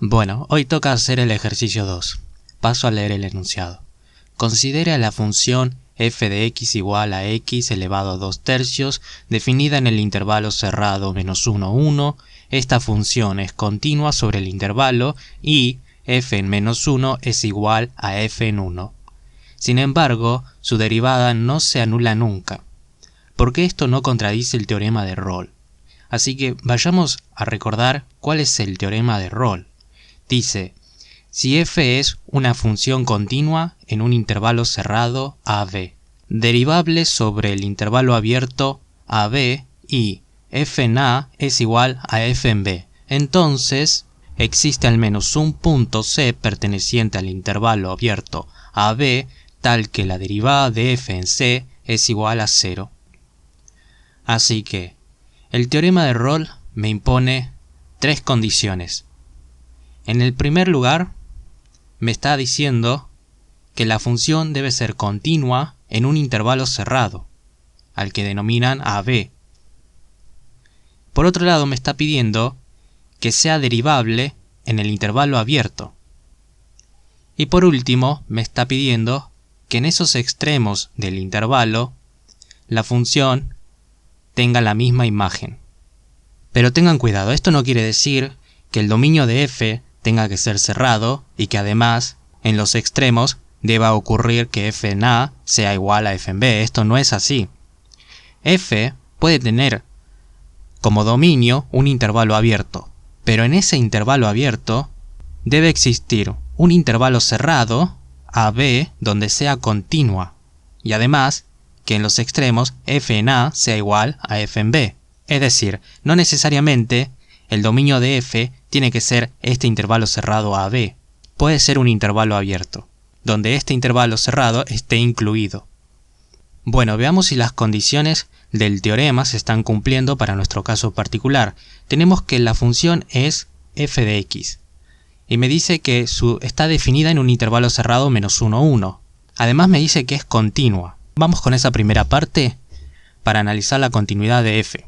Bueno, hoy toca hacer el ejercicio 2. Paso a leer el enunciado. Considera la función f de x igual a x elevado a 2 tercios, definida en el intervalo cerrado -1, 1. Esta función es continua sobre el intervalo y f en -1 es igual a f en 1. Sin embargo, su derivada no se anula nunca, porque esto no contradice el teorema de Rolle. Así que vayamos a recordar cuál es el teorema de Rolle. Dice, si f es una función continua en un intervalo cerrado AB, derivable sobre el intervalo abierto AB y f en A es igual a f en B, entonces existe al menos un punto C perteneciente al intervalo abierto AB tal que la derivada de f en C es igual a 0. Así que el teorema de Rolle me impone tres condiciones. En el primer lugar, me está diciendo que la función debe ser continua en un intervalo cerrado, al que denominan AB. Por otro lado, me está pidiendo que sea derivable en el intervalo abierto. Y por último, me está pidiendo que en esos extremos del intervalo, la función tenga la misma imagen. Pero tengan cuidado, esto no quiere decir que el dominio de f tenga que ser cerrado y que además en los extremos deba ocurrir que f en A sea igual a f en B. Esto no es así. F puede tener como dominio un intervalo abierto, pero en ese intervalo abierto debe existir un intervalo cerrado AB donde sea continua y además que en los extremos f en A sea igual a f en B. Es decir, no necesariamente el dominio de f tiene que ser este intervalo cerrado AB. Puede ser un intervalo abierto, donde este intervalo cerrado esté incluido. Bueno, veamos si las condiciones del teorema se están cumpliendo para nuestro caso particular. Tenemos que la función es f de x. Y me dice que está definida en un intervalo cerrado -1, 1. Además me dice que es continua. Vamos con esa primera parte para analizar la continuidad de f.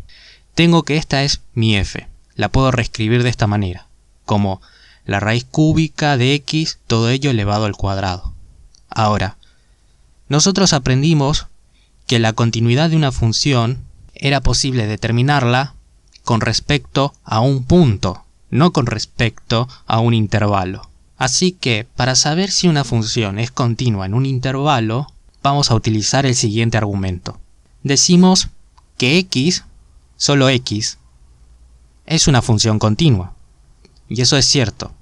Tengo que esta es mi f. La puedo reescribir de esta manera, como la raíz cúbica de x, todo ello elevado al cuadrado. Ahora, nosotros aprendimos que la continuidad de una función era posible determinarla con respecto a un punto, no con respecto a un intervalo. Así que, para saber si una función es continua en un intervalo, vamos a utilizar el siguiente argumento. Decimos que x, solo x, es una función continua. Y eso es cierto.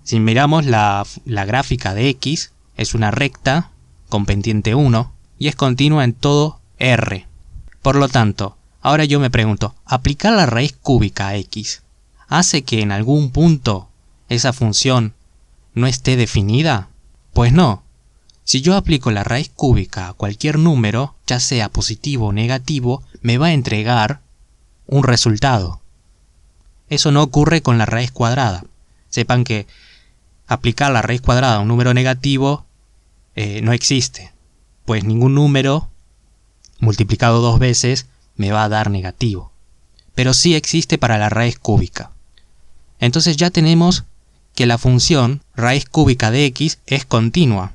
Si miramos la gráfica de x, es una recta con pendiente 1 y es continua en todo R. Por lo tanto, ahora yo me pregunto, ¿aplicar la raíz cúbica a x hace que en algún punto esa función no esté definida? Pues no. Si yo aplico la raíz cúbica a cualquier número, ya sea positivo o negativo, me va a entregar un resultado. Eso no ocurre con la raíz cuadrada. Sepan que aplicar la raíz cuadrada a un número negativo no existe, pues ningún número multiplicado dos veces me va a dar negativo. Pero sí existe para la raíz cúbica. Entonces ya tenemos que la función raíz cúbica de x es continua.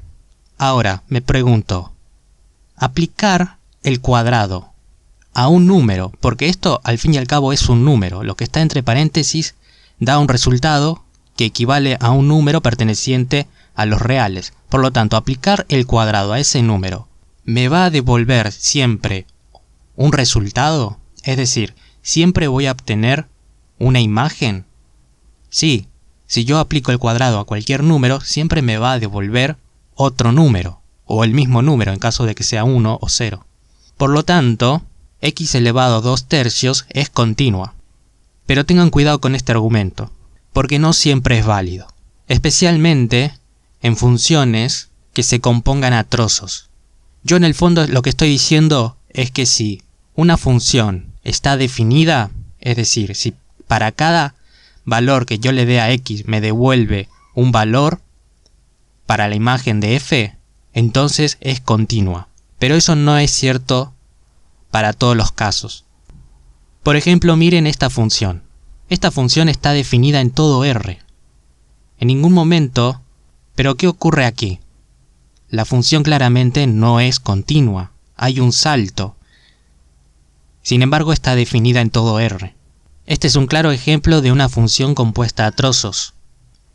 Ahora me pregunto, aplicar el cuadrado a un número, porque esto al fin y al cabo es un número, lo que está entre paréntesis da un resultado que equivale a un número perteneciente a los reales. Por lo tanto, aplicar el cuadrado a ese número me va a devolver siempre un resultado, es decir, siempre voy a obtener una imagen. Sí, si yo aplico el cuadrado a cualquier número, siempre me va a devolver otro número, o el mismo número en caso de que sea 1 o 0. Por lo tanto, x elevado a 2 tercios es continua. Pero tengan cuidado con este argumento, porque no siempre es válido, especialmente en funciones que se compongan a trozos. Yo en el fondo lo que estoy diciendo es que si una función está definida, es decir, si para cada valor que yo le dé a x me devuelve un valor para la imagen de f, entonces es continua. Pero eso no es cierto para todos los casos. Por ejemplo, miren esta función. Esta función está definida en todo R. En ningún momento. ¿Pero qué ocurre aquí? La función claramente no es continua. Hay un salto. Sin embargo, está definida en todo R. Este es un claro ejemplo de una función compuesta a trozos.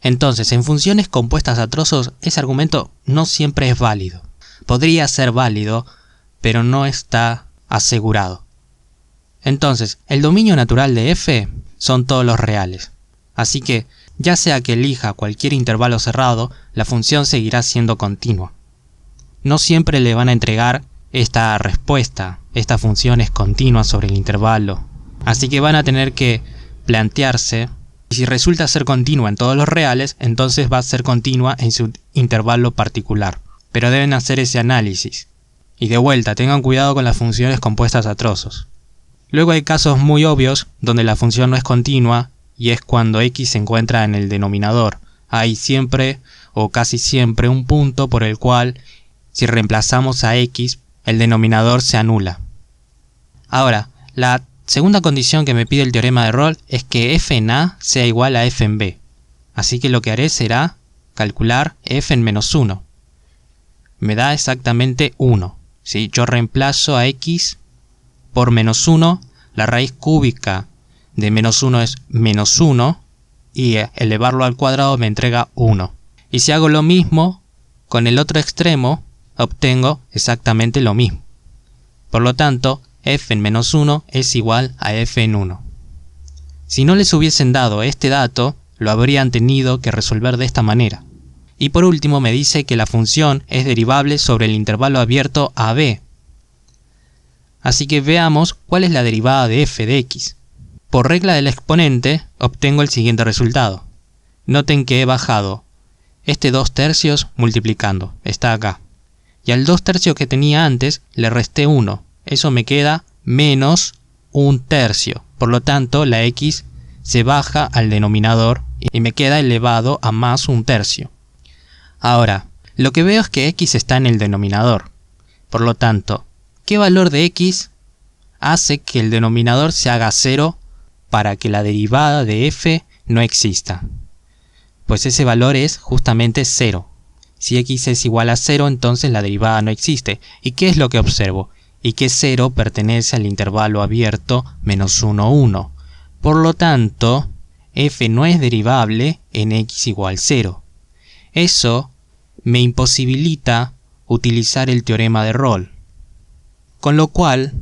Entonces, en funciones compuestas a trozos, ese argumento no siempre es válido. Podría ser válido, pero no está asegurado. Entonces, el dominio natural de f son todos los reales. Así que, ya sea que elija cualquier intervalo cerrado, la función seguirá siendo continua. No siempre le van a entregar esta respuesta. Esta función es continua sobre el intervalo. Así que van a tener que plantearse, y si resulta ser continua en todos los reales, entonces va a ser continua en su intervalo particular. Pero deben hacer ese análisis. Y de vuelta, tengan cuidado con las funciones compuestas a trozos. Luego hay casos muy obvios donde la función no es continua, y es cuando x se encuentra en el denominador. Hay siempre o casi siempre un punto por el cual, si reemplazamos a x, el denominador se anula. Ahora, la segunda condición que me pide el teorema de Rolle es que f en a sea igual a f en b. Así que lo que haré será calcular f en menos 1. Me da exactamente 1. ¿Sí? Yo reemplazo a x por menos 1, la raíz cúbica de menos 1 es menos 1, y elevarlo al cuadrado me entrega 1. Y si hago lo mismo con el otro extremo, obtengo exactamente lo mismo. Por lo tanto, f en menos 1 es igual a f en 1. Si no les hubiesen dado este dato, lo habrían tenido que resolver de esta manera. Y por último me dice que la función es derivable sobre el intervalo abierto AB. Así que veamos cuál es la derivada de f de x. Por regla del exponente, obtengo el siguiente resultado. Noten que he bajado este 2/3 multiplicando, está acá. Y al 2/3 que tenía antes le resté 1. Eso me queda menos 1/3. Por lo tanto, la x se baja al denominador y me queda elevado a más 1/3. Ahora, lo que veo es que x está en el denominador. Por lo tanto, ¿qué valor de x hace que el denominador se haga 0 para que la derivada de f no exista? Pues ese valor es justamente 0. Si x es igual a 0, entonces la derivada no existe. ¿Y qué es lo que observo? Y que 0 pertenece al intervalo abierto menos 1, 1. Por lo tanto, f no es derivable en x igual 0. Eso me imposibilita utilizar el teorema de Rolle. Con lo cual,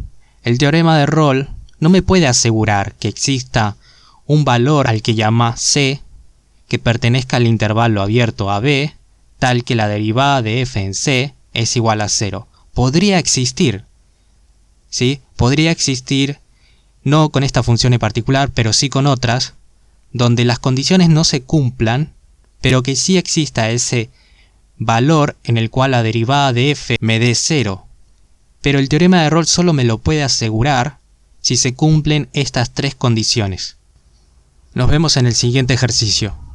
el teorema de Rolle no me puede asegurar que exista un valor al que llama c que pertenezca al intervalo abierto AB, tal que la derivada de f en c es igual a 0. Podría existir, ¿sí? Podría existir, no con esta función en particular, pero sí con otras, donde las condiciones no se cumplan, pero que sí exista ese valor en el cual la derivada de f me dé 0. Pero el teorema de Rolle solo me lo puede asegurar si se cumplen estas tres condiciones. Nos vemos en el siguiente ejercicio.